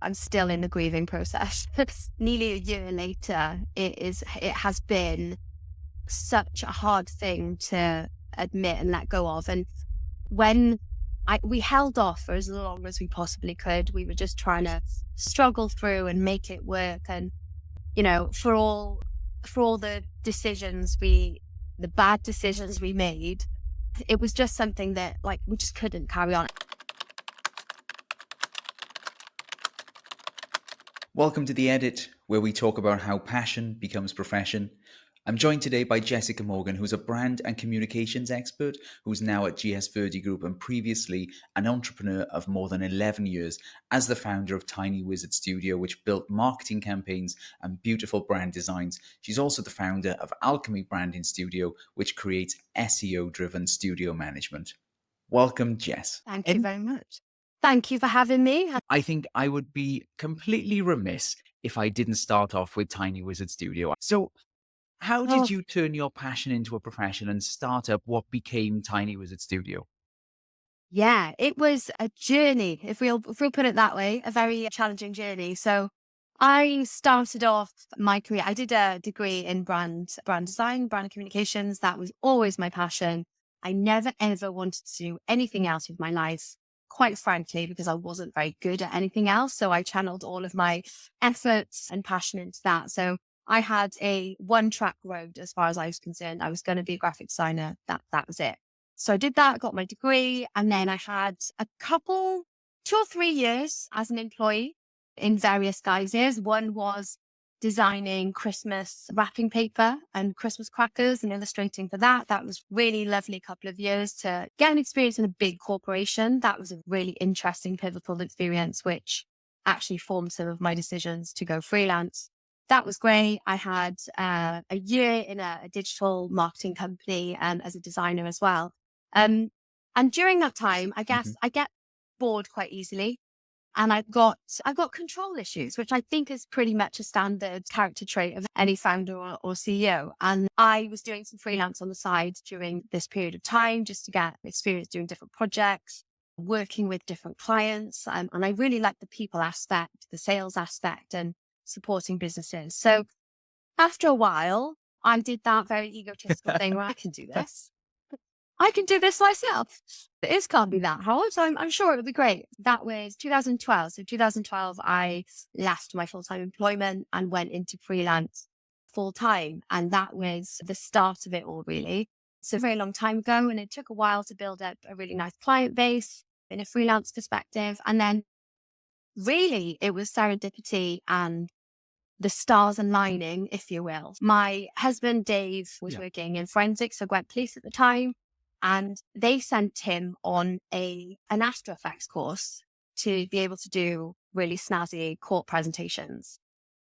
I'm still in the grieving process. Nearly a year later, it has been such a hard thing to admit and let go of. And when we held off for as long as we possibly could, we were just trying to struggle through and make it work. And, for all the the bad decisions we made, it was just something that we just couldn't carry on. Welcome to The Edit, where we talk about how passion becomes profession. I'm joined today by Jessica Morgan, who's a brand and communications expert who's now at GS Verdi Group and previously an entrepreneur of more than 11 years as the founder of Tiny Wizard Studio, which built marketing campaigns and beautiful brand designs. She's also the founder of Alchemy Branding Studio, which creates SEO-driven studio management. Welcome, Jess. Thank you very much. Thank you for having me. I think I would be completely remiss if I didn't start off with Tiny Wizard Studio. So how did you turn your passion into a profession and start up what became Tiny Wizard Studio? Yeah, it was a journey, if we'll put it that way, a very challenging journey. So I started off my career, I did a degree in brand design, brand communications. That was always my passion. I never, ever wanted to do anything else with my life, quite frankly, because I wasn't very good at anything else. So I channeled all of my efforts and passion into that. So I had a one-track road as far as I was concerned. I was going to be a graphic designer. That was it. So I did that, got my degree, and then I had a couple, 2 or 3 years as an employee in various guises. One was designing Christmas wrapping paper and Christmas crackers and illustrating for that. That was really lovely couple of years to get an experience in a big corporation. That was a really interesting, pivotal experience, which actually formed some of my decisions to go freelance. That was great. I had a year in a digital marketing company as a designer as well. And during that time, I guess I get bored quite easily. And I've got control issues, which I think is pretty much a standard character trait of any founder or CEO. And I was doing some freelance on the side during this period of time just to get experience doing different projects, working with different clients. And I really like the people aspect, the sales aspect, and supporting businesses. So after a while, I did that very egotistical thing where I can do this. I can do this myself. It can't be that hard. So I'm sure it would be great. That was 2012. So 2012, I left my full-time employment and went into freelance full-time. And that was the start of it all, really. It's a very long time ago. And it took a while to build up a really nice client base in a freelance perspective. And then really it was serendipity and the stars aligning, if you will. My husband, Dave, was working in forensics, so Gwent Police at the time. And they sent him on an After Effects course to be able to do really snazzy court presentations.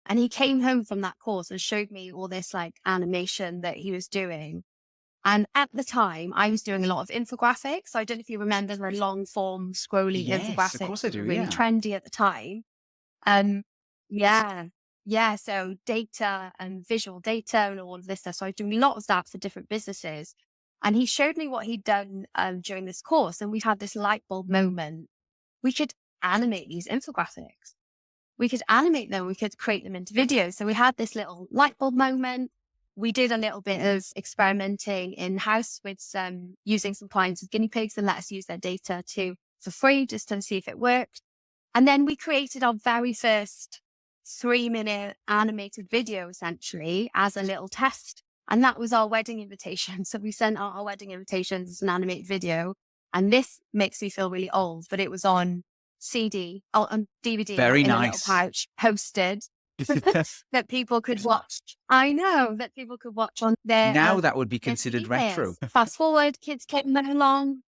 And he came home from that course and showed me all this animation that he was doing. And at the time, I was doing a lot of infographics. So I don't know if you remember the long form scrolly infographics. Of course I do. Really trendy at the time. So data and visual data and all of this stuff. So I was doing a lot of that for different businesses. And he showed me what he'd done during this course. And we had this light bulb moment. We could animate these infographics. We could animate them. We could create them into videos. So we had this little light bulb moment. We did a little bit of experimenting in-house with using some clients as guinea pigs and let us use their data for free just to see if it worked. And then we created our very first 3-minute animated video, essentially, as a little test. And that was our wedding invitation. So we sent out our wedding invitations as an animated video. And this makes me feel really old, but it was on CD, on DVD, very in nice. A little pouch, posted, that people could watch. I know, that people could watch on their... Now that would be considered retro. Fast forward, kids came along.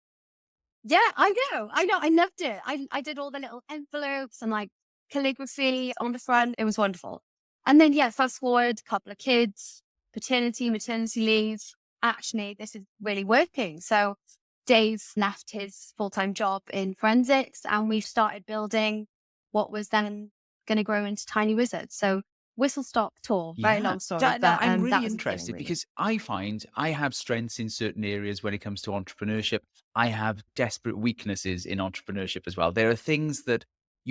Yeah, I know. I loved it. I did all the little envelopes and calligraphy on the front. It was wonderful. And then, fast forward, a couple of kids, paternity, maternity leave. Actually, this is really working. So Dave left his full-time job in forensics and we've started building what was then going to grow into Tiny Wizard. So whistle stop tour, very long story. I'm really interested because I find I have strengths in certain areas when it comes to entrepreneurship. I have desperate weaknesses in entrepreneurship as well. There are things that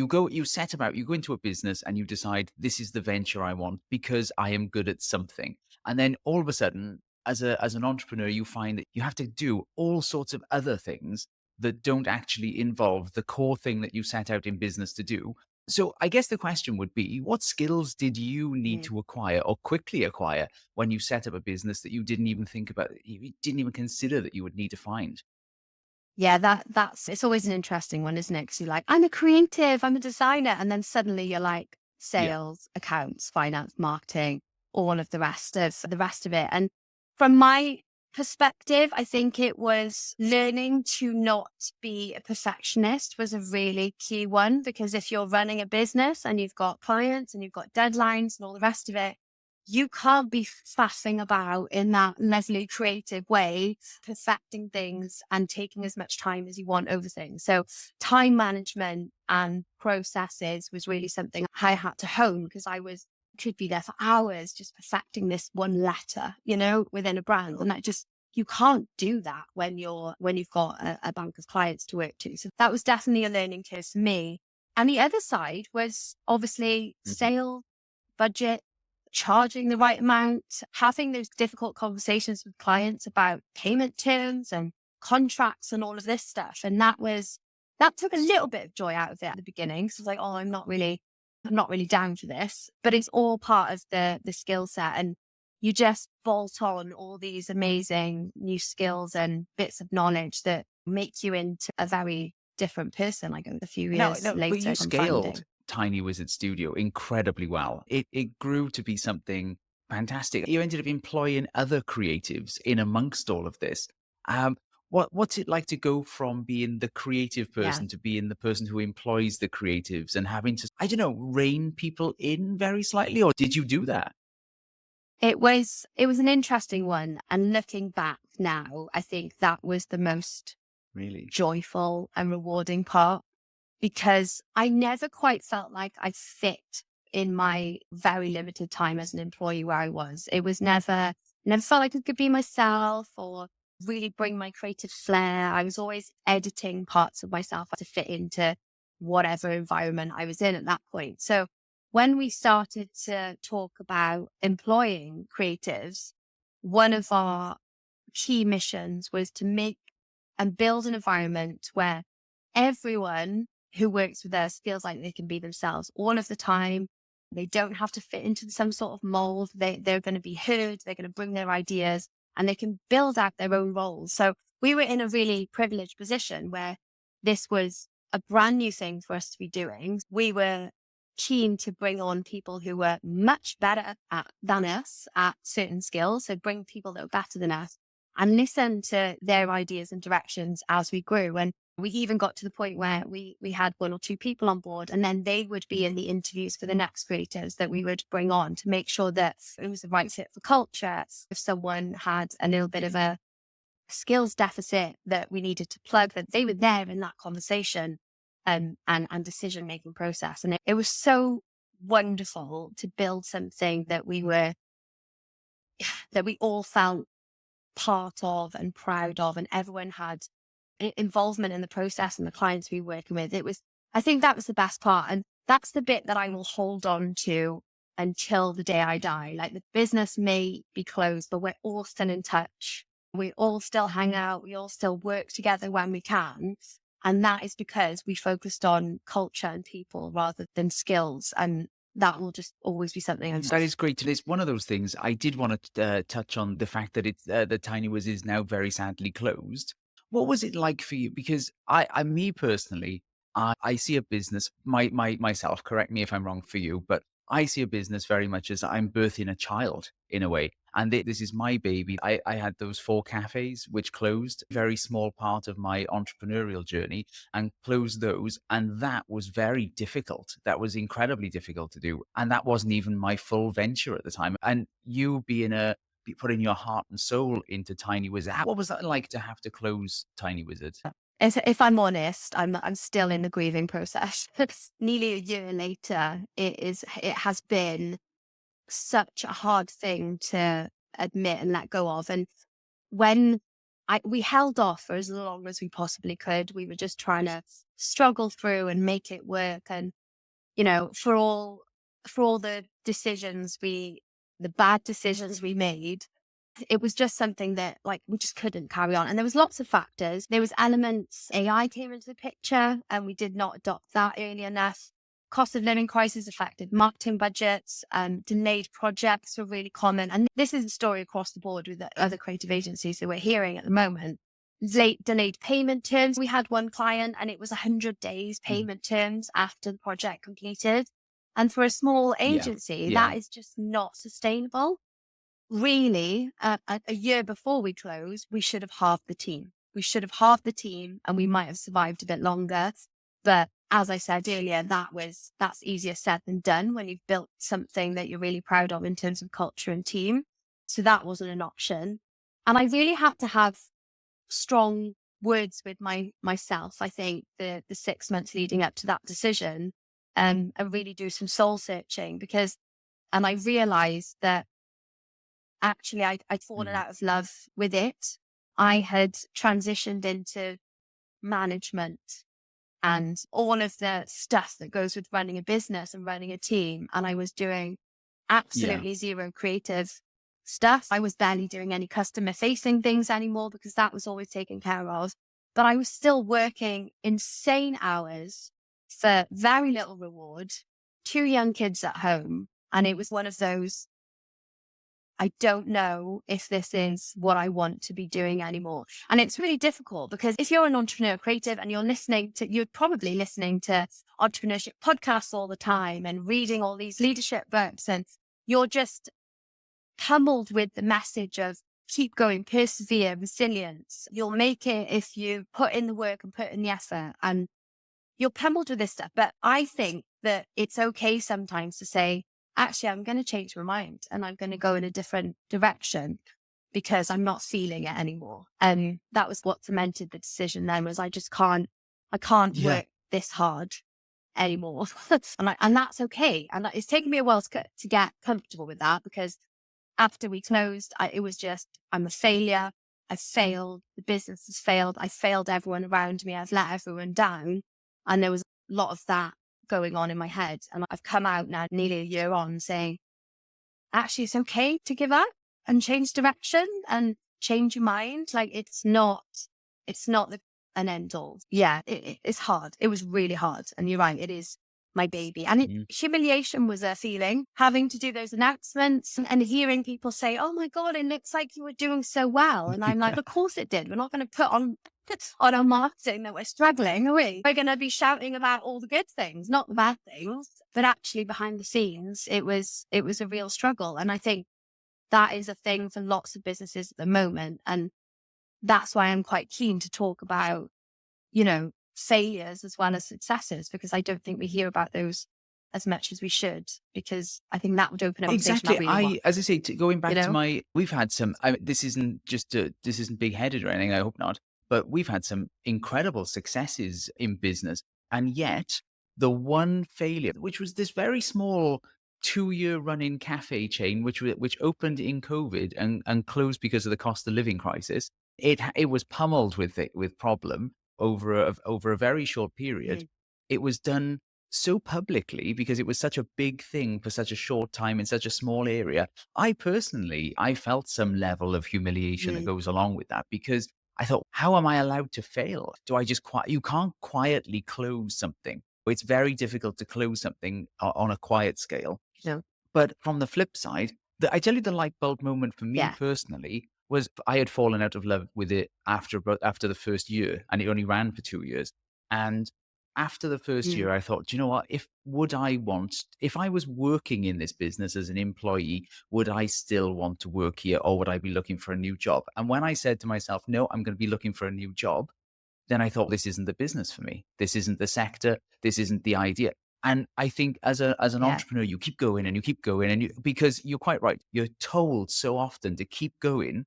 you set about, you go into a business and you decide this is the venture I want because I am good at something. And then all of a sudden, as an entrepreneur, you find that you have to do all sorts of other things that don't actually involve the core thing that you set out in business to do. So I guess the question would be, what skills did you need Mm. to acquire or quickly acquire when you set up a business that you didn't even think about, you didn't even consider that you would need to find? Yeah, that's it's always an interesting one, isn't it? Because 'Cause you're like, "I'm a creative, I'm a designer," and then suddenly you're like, Yeah. sales, accounts, finance, marketing, all of the rest of it. And from my perspective, I think it was learning to not be a perfectionist was a really key one, because if you're running a business and you've got clients and you've got deadlines and all the rest of it, you can't be faffing about in that lovely creative way, perfecting things and taking as much time as you want over things. So time management and processes was really something I had to hone, because I could be there for hours just perfecting this one letter, within a brand. And that just, you can't do that when you've got a bank of clients to work to. So that was definitely a learning curve for me. And the other side was obviously Mhm. sales, budget, charging the right amount, having those difficult conversations with clients about payment terms and contracts and all of this stuff. And that took a little bit of joy out of it at the beginning. So I was like, oh, I'm not really down for this, but it's all part of the skill set. And you just bolt on all these amazing new skills and bits of knowledge that make you into a very different person, like a few No, years no, but later you from scaled finding. Tiny Wizard Studio incredibly well. It grew to be something fantastic. You ended up employing other creatives in amongst all of this. Um, what's it like to go from being the creative Yeah. person to being the person who employs the creatives and having to, I don't know, rein people in very slightly, or did you do that? It was an interesting one. And looking back now, I think that was the most Really? joyful and rewarding part, because I never quite felt like I fit in my very limited time as an employee where I was. It was never felt like I could be myself or really bring my creative flair. I was always editing parts of myself to fit into whatever environment I was in at that point. So when we started to talk about employing creatives, one of our key missions was to make and build an environment where everyone who works with us feels like they can be themselves all of the time. They don't have to fit into some sort of mold. They're going to be heard. They're going to bring their ideas and they can build out their own roles. So we were in a really privileged position where this was a brand new thing for us to be doing. We were keen to bring on people who were much better than us at certain skills. So bring people that were better than us and listen to their ideas and directions as we grew. And we even got to the point where we had one or two people on board, and then they would be in the interviews for the next creators that we would bring on to make sure that it was the right fit for culture. If someone had a little bit of a skills deficit that we needed to plug, that they were there in that conversation and decision making process. And it was so wonderful to build something that we all felt part of and proud of, and everyone had involvement in the process and the clients we were working with. I think that was the best part. And that's the bit that I will hold on to until the day I die. Like, the business may be closed, but we're all still in touch. We all still hang out. We all still work together when we can. And that is because we focused on culture and people rather than skills. And that will just always be something I'm. That is great. It's one of those things. I did want to touch on the fact that it's the Tiny Whiz is now very sadly closed. What was it like for you? Because me personally, I see a business. Myself. Correct me if I'm wrong for you, but I see a business very much as I'm birthing a child in a way, and this is my baby. I had those four cafes which closed. Very small part of my entrepreneurial journey, and closed those. And that was very difficult. That was incredibly difficult to do. And that wasn't even my full venture at the time. And you putting your heart and soul into Tiny Wizard. What was that like to have to close Tiny Wizard? If I'm honest, I'm still in the grieving process. Nearly a year later, it has been such a hard thing to admit and let go of. And when we held off for as long as we possibly could. We were just trying to struggle through and make it work. And, for all the the bad decisions we made, it was just something that like we just couldn't carry on. And there was lots of factors. There was elements, AI came into the picture and we did not adopt that early enough. Cost of living crisis affected marketing budgets, delayed projects were really common. And this is a story across the board with the other creative agencies that we're hearing at the moment. Delayed payment terms. We had one client and it was 100 days Mm. payment terms after the project completed. And for a small Yeah. agency, Yeah. that is just not sustainable. Really, a year before we closed, we should have halved the team. We should have halved the team and we might have survived a bit longer. But as I said earlier, that's easier said than done when you've built something that you're really proud of in terms of culture and team. So that wasn't an option. And I really had to have strong words with myself. I think the 6 months leading up to that decision, and really do some soul searching and I realized that actually I'd fallen Mm. out of love with it. I had transitioned into management and all of the stuff that goes with running a business and running a team. And I was doing Yeah. absolutely zero creative stuff. I was barely doing any customer facing things anymore because that was always taken care of. But I was still working insane hours for very little reward, two young kids at home. And it was one of those, I don't know if this is what I want to be doing anymore. And it's really difficult because if you're an entrepreneur creative and you're probably listening to entrepreneurship podcasts all the time and reading all these leadership books, and you're just pummeled with the message of keep going, persevere, resilience. You'll make it if you put in the work and put in the effort. And you're pummeled with this stuff. But I think that it's okay sometimes to say, actually, I'm going to change my mind and I'm going to go in a different direction because I'm not feeling it anymore. And that was what cemented the decision then was I can't Yeah. work this hard anymore. And that's okay. And it's taken me a while to get comfortable with that because after we closed, it was just, I'm a failure. I failed. The business has failed. I failed everyone around me. I've let everyone down. And there was a lot of that going on in my head. And I've come out now nearly a year on saying, actually, it's okay to give up and change direction and change your mind. Like it's not an end all. Yeah, it's hard. It was really hard. And you're right. It is my baby. And Mm. humiliation was a feeling having to do those announcements and hearing people say, oh my God, it looks like you were doing so well. And I'm like, of course it did. We're not going to put on our marketing that we're struggling, are we? We're going to be shouting about all the good things, not the bad things. But actually behind the scenes, it was a real struggle. And I think that is a thing for lots of businesses at the moment. And that's why I'm quite keen to talk about, failures as well as successes, because I don't think we hear about those as much as we should, because I think that would open up a conversation I Exactly. really want, As I say, going you back to know? my, we've had some. This isn't just this isn't big headed or anything. I hope not. But we've had some incredible successes in business, and yet the one failure, which was this very small 2-year running cafe chain, which opened in COVID and closed because of the cost of living crisis. It was pummeled with problem over a very short period. Mhm. It was done so publicly because it was such a big thing for such a short time in such a small area. I felt some level of humiliation that Mhm. goes along with that because I thought, how am I allowed to fail? Do I just you can't quietly close something. It's very difficult to close something on a quiet scale. You know? But from the flip side, I tell you, the light bulb moment for me Yeah. personally was I had fallen out of love with it after the first year, and it only ran for 2 years. And after the first Mm. year, I thought, do you know what? If I was working in this business as an employee, would I still want to work here, or would I be looking for a new job? And when I said to myself, no, I'm going to be looking for a new job, then I thought, this isn't the business for me. This isn't the sector. This isn't the idea. And I think as an Yeah. entrepreneur, you keep going and you keep going, because you're quite right. You're told so often to keep going,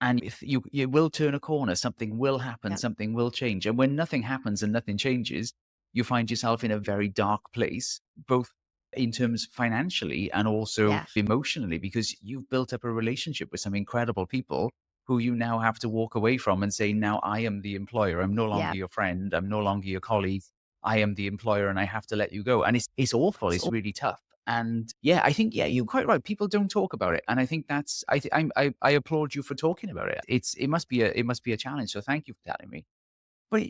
and if you will turn a corner, something will happen, Yeah. something will change. And when nothing happens and nothing changes, you find yourself in a very dark place, both in terms financially and also Yeah. emotionally, because you've built up a relationship with some incredible people, who you now have to walk away from and say, now I am the employer. I'm no longer Yeah. your friend. I'm no longer your colleague. I am the employer and I have to let you go. And it's awful. It's really tough. And yeah, I think, yeah, you're quite right. People don't talk about it. And I think that's, I applaud you for talking about it. It must be a challenge. So thank you for telling me. But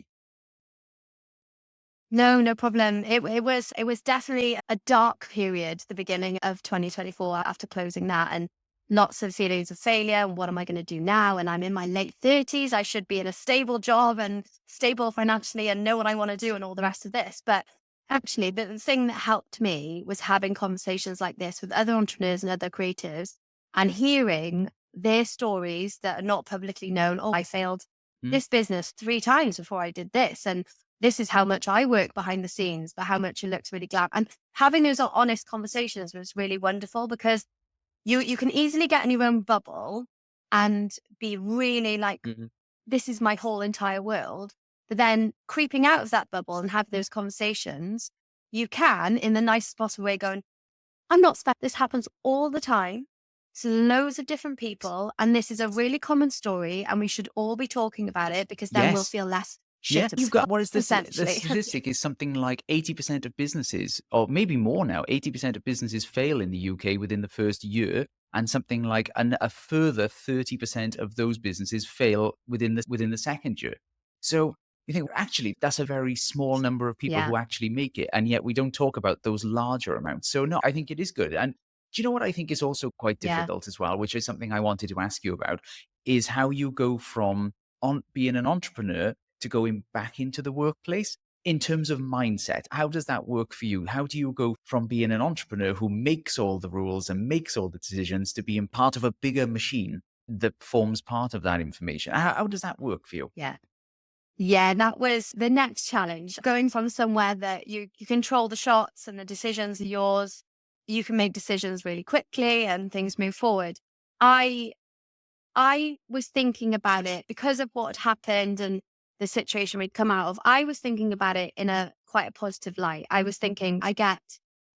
No, no problem. It was definitely a dark period, the beginning of 2024 after closing that, and lots of feelings of failure. And what am I going to do now? And I'm in my late 30s. I should be in a stable job and stable financially and know what I want to do and all the rest of this. But actually, the thing that helped me was having conversations like this with other entrepreneurs and other creatives and hearing their stories that are not publicly known. Oh, I failed mm, this business 3 times before I did this. And this is how much I work behind the scenes, but how much it looks really glam. And having those honest conversations was really wonderful because you can easily get in your own bubble and be really like, mhm. this is my whole entire world. But then creeping out of that bubble and have those conversations, you can, in the nicest possible way, going, I'm not special. This happens all the time. To loads of different people. And this is a really common story. And we should all be talking about it because then we'll Yes. feel less Yeah, shit, you've got what is this? The essentially. statistic is something like 80% of businesses, or maybe more now, 80% of businesses fail in the UK within the first year, and something like a further 30% of those businesses fail within the second year. So you think actually that's a very small number of people Yeah. who actually make it, and yet we don't talk about those larger amounts. So no, I think it is good. And do you know what I think is also quite Yeah. difficult as well, which is something I wanted to ask you about, is how you go from on being an entrepreneur to going back into the workplace in terms of mindset. How does that work for you? How do you go from being an entrepreneur who makes all the rules and makes all the decisions to being part of a bigger machine that forms part of that information? How does that work for you? Yeah. Yeah. That was the next challenge. Going from somewhere that you control the shots and the decisions are yours, you can make decisions really quickly and things move forward. I I was thinking about it because of what had happened and the situation we'd come out of. I was thinking about it in a quite a positive light. I was thinking, I get,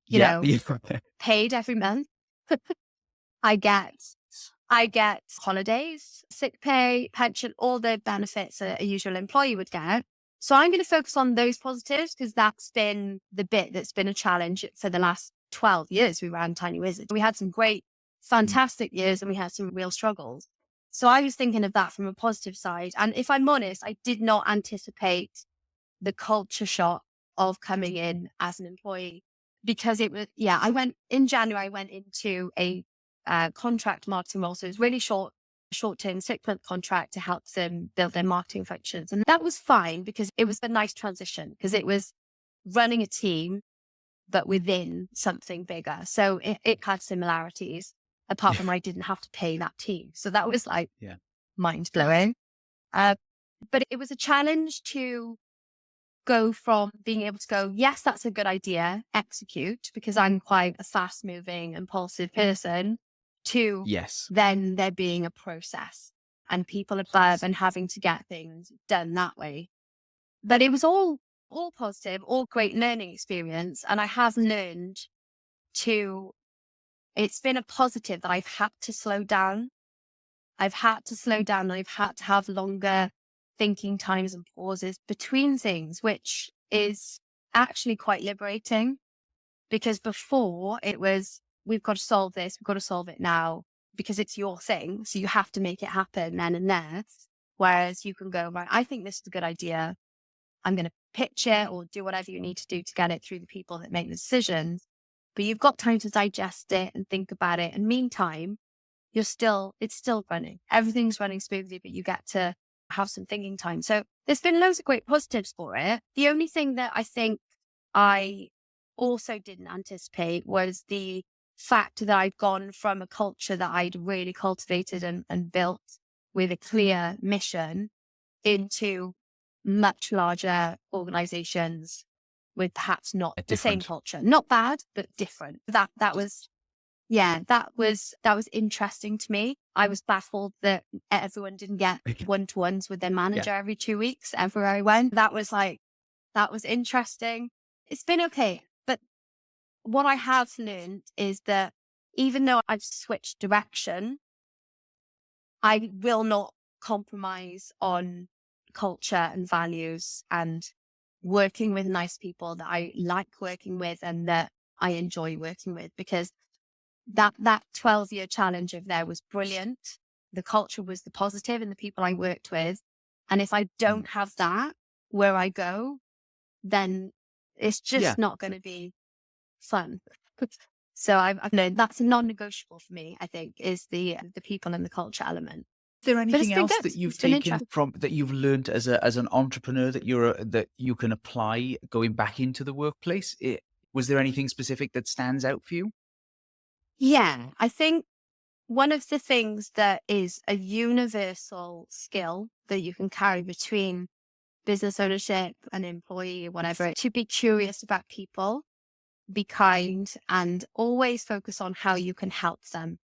you Yeah. know, paid every month. I get, I get holidays, sick pay, pension, all the benefits a usual employee would get. So I'm going to focus on those positives because that's been the bit that's been a challenge for the last 12 years we ran Tiny Wizard. We had some great, Mm, fantastic years and we had some real struggles. So I was thinking of that from a positive side. And if I'm honest, I did not anticipate the culture shock of coming in as an employee because it was, yeah, I went in January, I went into a contract marketing role. So it was really short term, 6-month contract to help them build their marketing functions. And that was fine because it was a nice transition because it was running a team, but within something bigger. So it had similarities apart yeah. from I didn't have to pay that team. So that was like Yeah. mind blowing. Uh, but it was a challenge to go from being able to go, yes, that's a good idea, execute, because I'm quite a fast moving, impulsive person, to Yes. then there being a process and people above and having to get things done that way. But it was all positive, all great learning experience. And I have learned to, it's been a positive that I've had to slow down. I've had to slow down. I've had to have longer thinking times and pauses between things, which is actually quite liberating because before it was, we've got to solve this, we've got to solve it now because it's your thing. So you have to make it happen then and there. Whereas you can go, right, I think this is a good idea. I'm going to pitch it or do whatever you need to do to get it through the people that make the decisions. But you've got time to digest it and think about it. And meantime, it's still running. Everything's running smoothly, but you get to have some thinking time. So there's been loads of great positives for it. The only thing that I think I also didn't anticipate was the fact that I'd gone from a culture that I'd really cultivated and built with a clear mission into much larger organizations with perhaps not the same Different. culture. Not bad, but different. That was, yeah, that was interesting to me. I was baffled that everyone didn't get one-to-ones with their Yeah. manager every 2 weeks everywhere I went. That was interesting. It's been okay. But what I have learned is that even though I've switched direction, I will not compromise on culture and values and working with nice people that I like working with and that I enjoy working with, because that 12-year challenge of there was brilliant. The culture was the positive and the people I worked with. And if I Mm. don't have that where I go, then it's Yeah. just not going to be fun. So I've known that's a non-negotiable for me, I think, is the people and the culture element. Is there But it's anything been else good. that you've It's been taken interesting. from that you've learned as a as an entrepreneur that that you can apply going back into the workplace? Was there anything specific that stands out for you? Yeah, I think one of the things that is a universal skill that you can carry between business ownership and employee, whatever, to be curious about people, be kind, and always focus on how you can help them.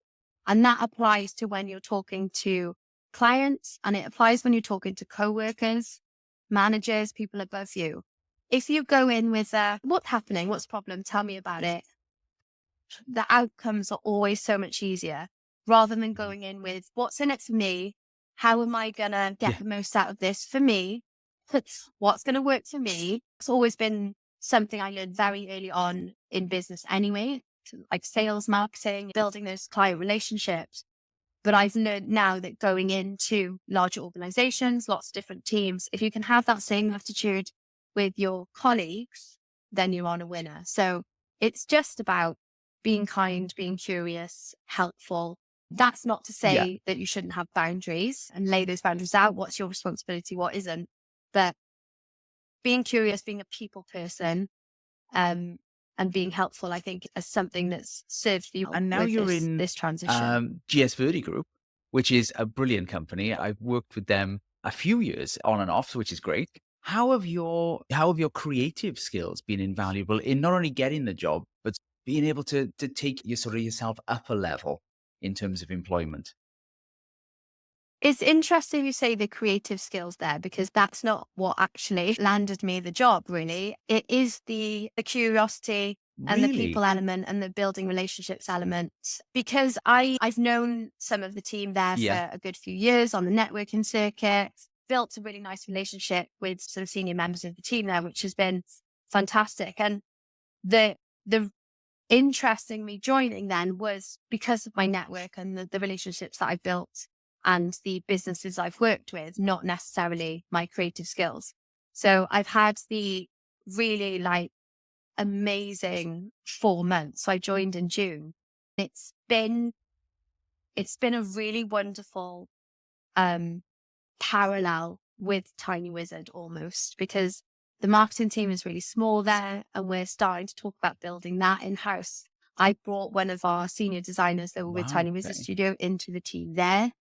And that applies to when you're talking to clients, and it applies when you're talking to coworkers, managers, people above you. If you go in with what's happening, what's the problem, tell me about it, the outcomes are always so much easier rather than Mhm. going in with what's in it for me? How am I going to get Yeah. the most out of this for me? What's going to work for me? It's always been something I learned very early on in business anyway, like sales, marketing, building those client relationships. But I've learned now that going into larger organizations, lots of different teams, if you can have that same attitude with your colleagues, then you're on a winner. So it's just about being kind, being curious, helpful. That's not to Yeah. say that you shouldn't have boundaries and lay those boundaries out. What's your responsibility? What isn't? But being curious, being a people person, um, and being helpful, I think, is something that's served you well And now with you're in this transition. GS Verdi Group, which is a brilliant company. I've worked with them a few years on and off, which is great. How have your creative skills been invaluable in not only getting the job, but being able to take your sort of yourself up a level in terms of employment? It's interesting you say the creative skills there, because that's not what actually landed me the job, really. It is the curiosity and the Really? people element and the building relationships element. Because I've known some of the team there Yeah. for a good few years on the networking circuit, built a really nice relationship with sort of senior members of the team there, which has been fantastic. And the the interesting me joining then was because of my network and the relationships that I've built and the businesses I've worked with, not necessarily my creative skills. So I've had the really amazing 4 months. So I joined in June. It's been it's been a really wonderful um parallel with Tiny Wizard almost, because the marketing team is really small there and we're starting to talk about building that in house. I brought one of our senior designers that were with Wow. Tiny Wizard Okay. Studio into the team there.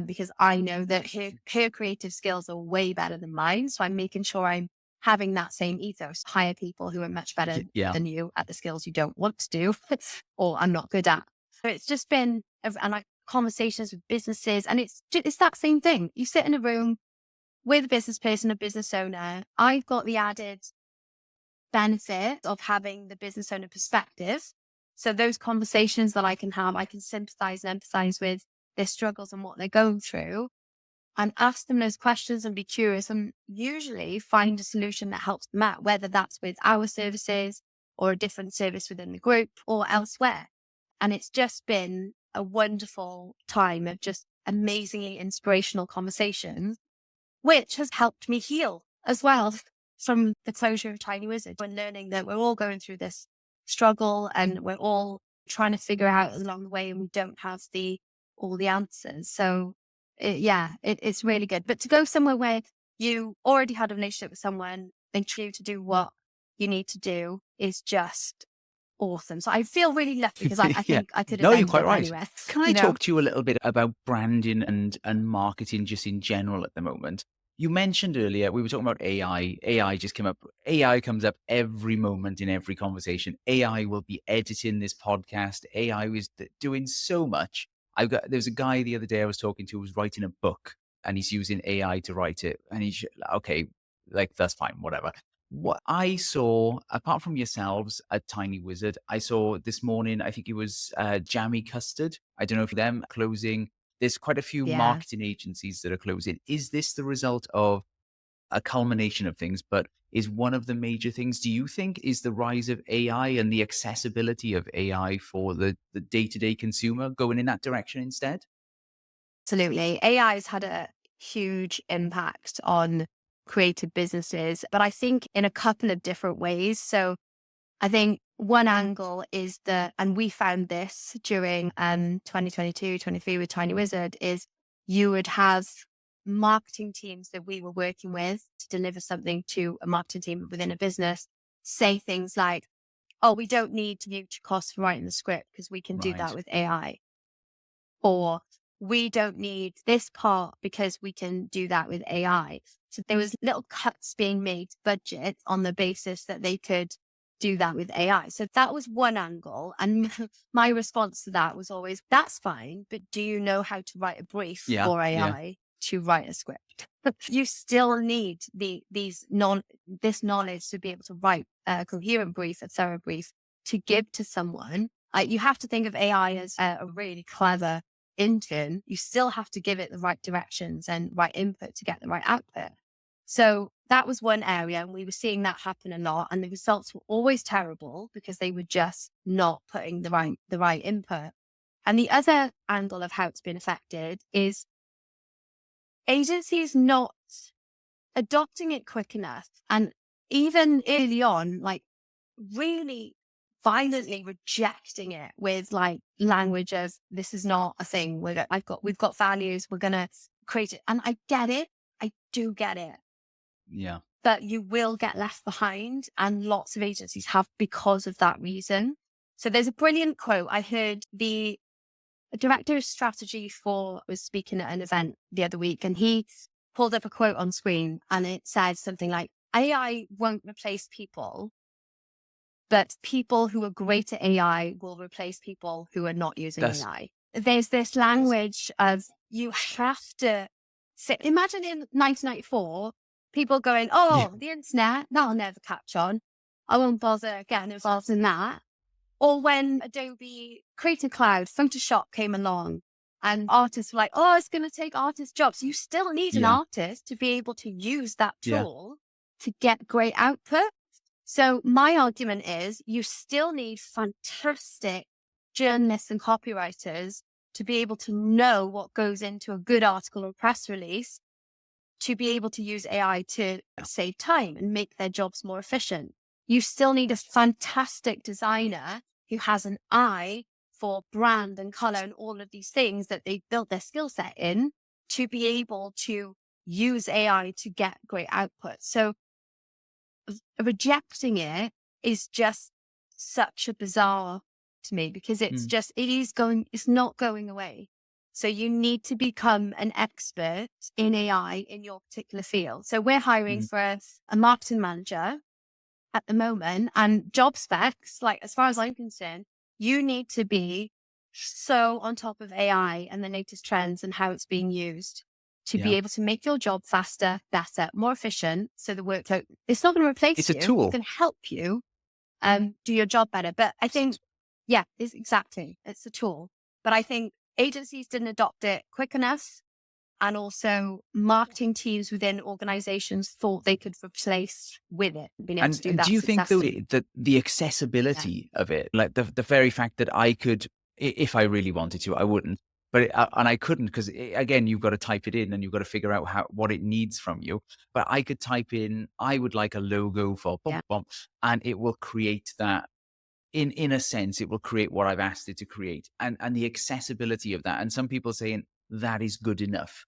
Because I know that her creative skills are way better than mine. So I'm making sure I'm having that same ethos, hire people who are much better Yeah. than you at the skills you don't want to do or are not good at. So it's just been, and like conversations with businesses, and it's that same thing. You sit in a room with a business person, a business owner. I've got the added benefit of having the business owner perspective. So those conversations that I can have, I can sympathize and empathize with their struggles and what they're going through, and ask them those questions and be curious and usually find a solution that helps them out, whether that's with our services or a different service within the group or elsewhere. And it's just been a wonderful time of just amazingly inspirational conversations, which has helped me heal as well from the closure of Tiny Wizard and learning that we're all going through this struggle and we're all trying to figure out along the way and we don't have all the answers. So it's really good. But to go somewhere where you already had a relationship with someone, they trust you to do what you need to do is just awesome. So I feel really lucky because I Yeah. think I could have No, you're ended quite up right. anywhere, Can I you know? talk to you a little bit about branding and marketing just in general at the moment? You mentioned earlier, we were talking about AI. AI just came up. AI comes up every moment in every conversation. AI will be editing this podcast. AI is doing so much. There was a guy the other day I was talking to who was writing a book and he's using AI to write it. And okay, like that's fine, whatever. What I saw, apart from yourselves at Tiny Wizard, I saw this morning, I think it was Jammy Custard. I don't know if them closing There's quite a few Yeah. marketing agencies that are closing. Is this the result of a culmination of things, but is one of the major things, do you think, is the rise of AI and the accessibility of AI for the day-to-day consumer going in that direction instead? Absolutely. AI has had a huge impact on creative businesses, but I think in a couple of different ways. So I think one angle is that, and we found this during 2022, 23 with Tiny Wizard, is you would have marketing teams that we were working with to deliver something to a marketing team within a business say things like, oh, we don't need to use costs for writing the script because we can do that Right. with AI. Or we don't need this part because we can do that with AI. So there was little cuts being made to budget on the basis that they could do that with AI. So that was one angle. And my response to that was always, that's fine, but do you know how to write a brief Yeah. for Yeah. AI to write a script? You still need this knowledge to be able to write a coherent brief, a thorough brief to give to someone. You have to think of AI as a really clever intern. You still have to give it the right directions and right input to get the right output. So that was one area, and we were seeing that happen a lot. And the results were always terrible because they were just not putting the right input. And the other angle of how it's been affected is agencies not adopting it quick enough. And even early on, like really violently rejecting it with like language of this is not a thing. We've got values. We're gonna create it. And I get it. I do get it. Yeah. But you will get left behind, and lots of agencies have because of that reason. So there's a brilliant quote. I heard the director of strategy for was speaking at an event the other week, and he pulled up a quote on screen, and it said something like, AI won't replace people, but people who are great at AI will replace people who are not using That's AI. There's this language of you have to sit. Imagine in 1994, people going, yeah. oh, the internet, that'll never catch on. I won't bother getting involved in that. Or when Adobe Creative Cloud, Photoshop came along and artists were like, oh, it's going to take artists' jobs. You still need an Yeah. artist to be able to use that Yeah. tool to get great output. So my argument is you still need fantastic journalists and copywriters to be able to know what goes into a good article or press release to be able to use AI to save time and make their jobs more efficient. You still need a fantastic designer who has an eye for brand and color and all of these things that they built their skill set in to be able to use AI to get great output. So rejecting it is just such a bizarre to me because Mm. it's not going away. So you need to become an expert in AI in your particular field. So we're hiring Mhm. for a marketing manager at the moment, and job specs, like as far as I'm concerned, you need to be so on top of AI and the latest trends and how it's being used to be Yeah. able to make your job faster, better, more efficient. So the workload, it's not going to It's replace a you. It tool. can help you do your job better. But I think, yeah, it's exactly, it's a tool. But I think agencies didn't adopt it quick enough. And also marketing teams within organizations thought they could replace with it, being able to do And do that you think though successfully. that the Yeah. accessibility of it, like the very fact that I could, if I really wanted to, I wouldn't, but and I couldn't because again, you've got to type it in and you've got to figure out what it needs from you. But I could type in, I would like a logo for bum Yeah. bum, and it will create that. In a sense, it will create what I've asked it to create, and the accessibility of that. And some people saying that is good enough.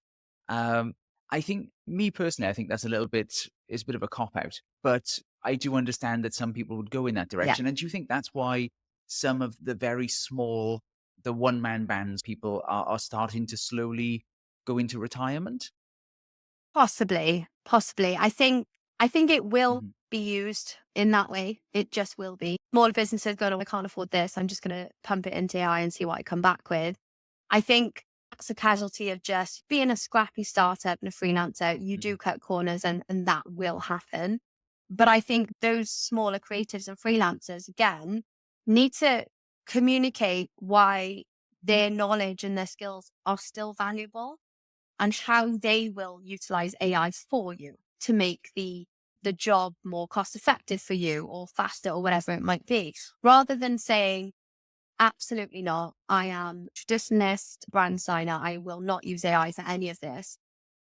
Um, I think, me personally, I think that's a little bit is a bit of a cop out, but I do understand that some people would go in that Yeah. direction. And do you think that's why some of the very small, the one man bands people are starting to slowly go into retirement? Possibly. Possibly. I think it will Mhm. be used in that way. It just will be. Smaller businesses going, oh, I can't afford this. I'm just going to pump it into AI and see what I come back with. I think that's a casualty of just being a scrappy startup and a freelancer. You do Mhm. cut corners and that will happen. But I think those smaller creatives and freelancers, again, need to communicate why their knowledge and their skills are still valuable, and how they will utilize AI for you to make the job more cost effective for you or faster or whatever it might be, rather than saying, absolutely not. I am a traditionalist brand designer. I will not use AI for any of this.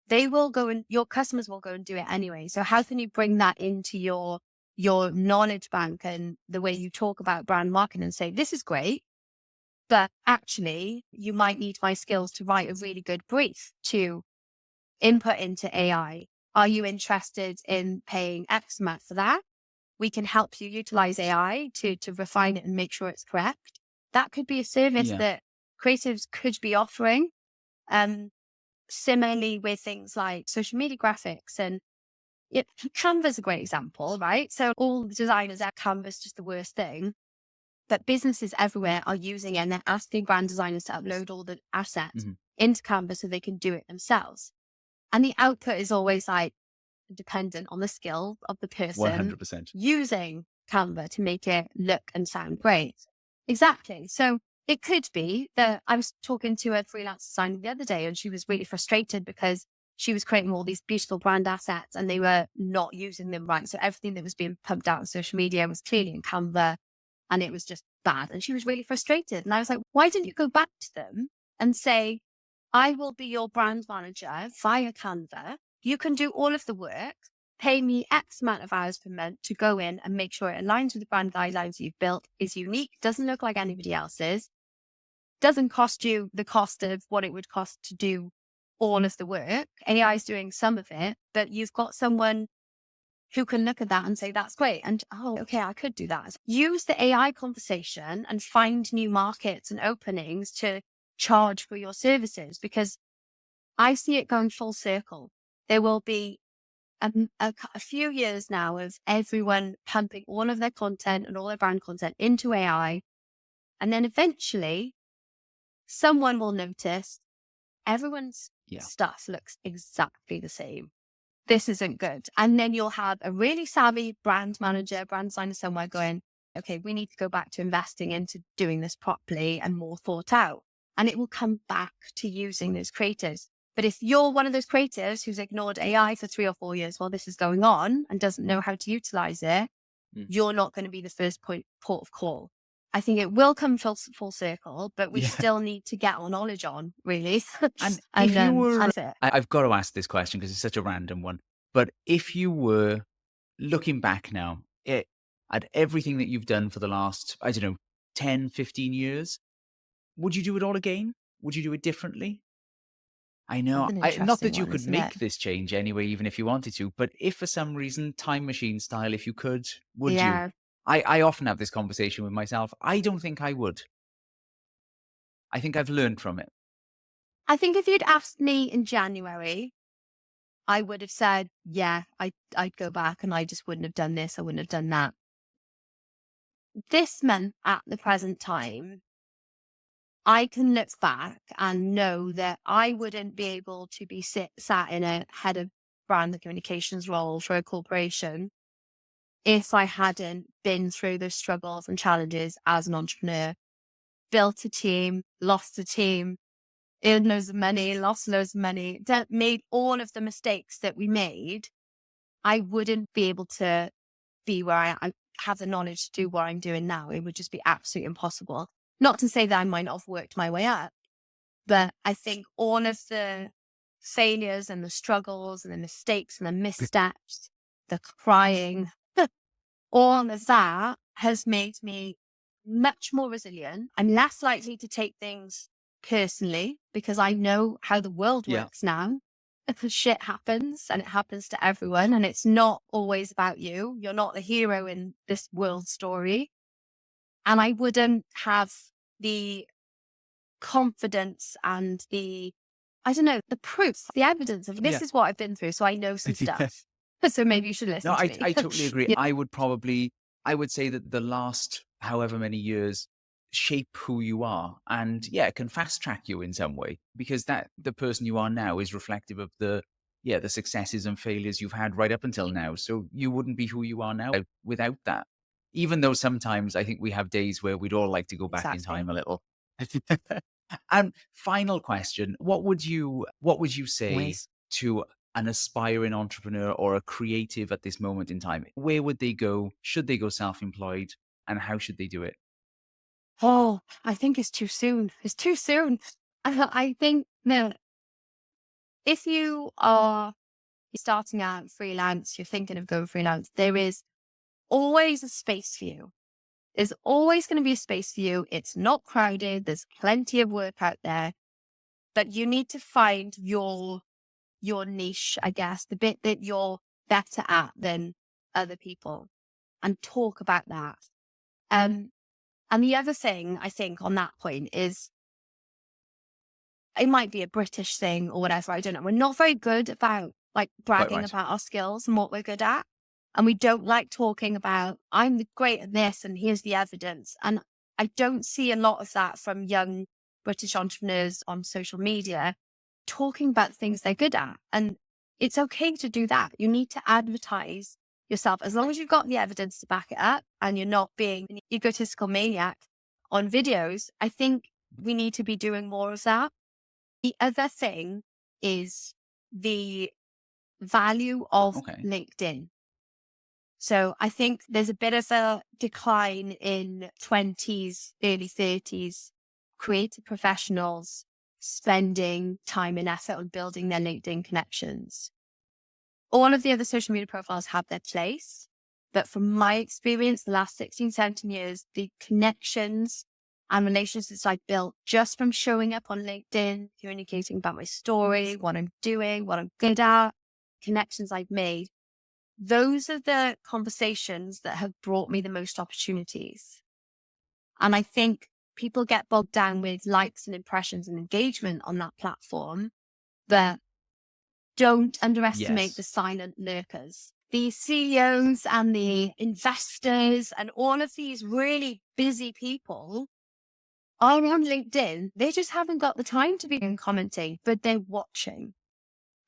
They will go and your customers will go and do it anyway. So how can you bring that into your knowledge bank and the way you talk about brand marketing and say, this is great, but actually you might need my skills to write a really good brief to input into AI. Are you interested in paying X amount for that? We can help you utilize AI to refine it and make sure it's correct. That could be a service Yeah. that creatives could be offering. Um, Similarly with things like social media graphics and Canva's a great example, right? So all the designers at Canva's just the worst thing, but businesses everywhere are using it and they're asking brand designers to upload all the assets Mhm. into Canva so they can do it themselves. And the output is always like dependent on the skill of the person 100%. using Canva to make it look and sound great. Exactly. So it could be that I was talking to a freelance designer the other day and she was really frustrated because she was creating all these beautiful brand assets and they were not using them right. So everything that was being pumped out on social media was clearly in Canva and it was just bad. And she was really frustrated. And I was like, why didn't you go back to them and say, I will be your brand manager via Canva. You can do all of the work, pay me X amount of hours per month to go in and make sure it aligns with the brand guidelines you've built, is unique, doesn't look like anybody else's, doesn't cost you the cost of what it would cost to do all of the work. AI is doing some of it, but you've got someone who can look at that and say, that's great. And oh, okay, I could do that. Use the AI conversation and find new markets and openings to charge for your services, because I see it going full circle. There will be a few years now of everyone pumping all of their content and all their brand content into AI. And then eventually someone will notice everyone's Yeah. stuff looks exactly the same. This isn't good. And then you'll have a really savvy brand manager, brand designer somewhere going, okay, we need to go back to investing into doing this properly and more thought out. And it will come back to using those creators. But if you're one of those creators who's ignored AI for 3 or 4 years while this is going on and doesn't know how to utilize it, Mm. you're not going to be the first port of call. I think it will come full circle, but we Yeah. still need to get our knowledge on, really. And if and you were, that's it. I've got to ask this question because it's such a random one. But if you were looking back now at everything that you've done for the last, I don't know, 10, 15 years, would you do it all again? Would you do it differently? I That's know, an not interesting that you one, could isn't it? make this change anyway, even if you wanted to, but if for some reason, time machine style, if you could, would you? Yeah. I often have this conversation with myself. I don't think I would. I think I've learned from it. I think if you'd asked me in January, I would have said, yeah, I'd go back and I just wouldn't have done this. I wouldn't have done that. This month at the present time, I can look back and know that I wouldn't be able to be sat in a head of brand and communications role for a corporation if I hadn't been through those struggles and challenges as an entrepreneur, built a team, lost a team, earned loads of money, lost loads of money, made all of the mistakes that we made. I wouldn't be able to be where I have the knowledge to do what I'm doing now. It would just be absolutely impossible. Not to say that I might not have worked my way up, but I think all of the failures and the struggles and the mistakes and the missteps, the crying, all of that has made me much more resilient. I'm less likely to take things personally because I know how the world Yeah. works now. Because shit happens and it happens to everyone, and it's not always about you. You're not the hero in this world story. And I wouldn't have the confidence and I don't know, the proof, the evidence of this Yeah. is what I've been through. So I know some Yeah. stuff. So maybe you should No, listen to I me. totally agree. Yeah, I would say that the last however many years shape who you are. And yeah, it can fast track you in some way because that the person you are now is reflective of the successes and failures you've had right up until now. So you wouldn't be who you are now without that. Even though sometimes I think we have days where we'd all like to go back in exactly. time a little. And final question, what would you say Always. to an aspiring entrepreneur or a creative at this moment in time? Where would they go? Should they go self-employed? And how should they do it? Oh, I think it's too soon. It's too soon. I think that if you are starting out freelance, you're thinking of going freelance, there is always a space for you. There's always going to be a space for you. It's not crowded. There's plenty of work out there, but you need to find your niche, I guess, the bit that you're better at than other people, and talk about that. Um, and the other thing I think on that point is it might be a British thing or whatever. I don't know. We're not very good about like Quite bragging right. about our skills and what we're good at. And we don't like talking about, I'm great at this and here's the evidence. And I don't see a lot of that from young British entrepreneurs on social media talking about things they're good at. And it's okay to do that. You need to advertise yourself as long as you've got the evidence to back it up and you're not being an egotistical maniac on videos. I think we need to be doing more of that. The other thing is the value of Okay. LinkedIn. So I think there's a bit of a decline in 20s, early 30s creative professionals spending time and effort on building their LinkedIn connections. All of the other social media profiles have their place. But from my experience, the last 16, 17 years, the connections and relationships I built just from showing up on LinkedIn, communicating about my story, what I'm doing, what I'm good at, connections I've made, those are the conversations that have brought me the most opportunities. And I think people get bogged down with likes and impressions and engagement on that platform, but don't underestimate the Yes. silent lurkers. The CEOs and the investors and all of these really busy people are on LinkedIn. They just haven't got the time to be commenting, but they're watching.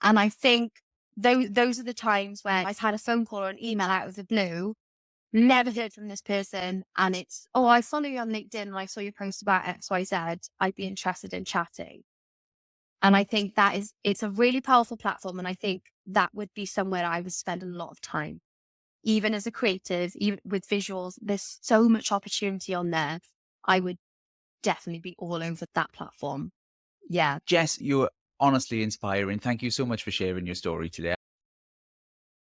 And I think those are the times when I've had a phone call or an email out of the blue, never heard from this person. And it's, oh, I follow you on LinkedIn and I saw your post about XYZ. I'd be interested in chatting. And I think it's a really powerful platform. And I think that would be somewhere I would spend a lot of time. Even as a creative, even with visuals, there's so much opportunity on there. I would definitely be all over that platform. Yeah. Jess, you're honestly inspiring. Thank you so much for sharing your story today.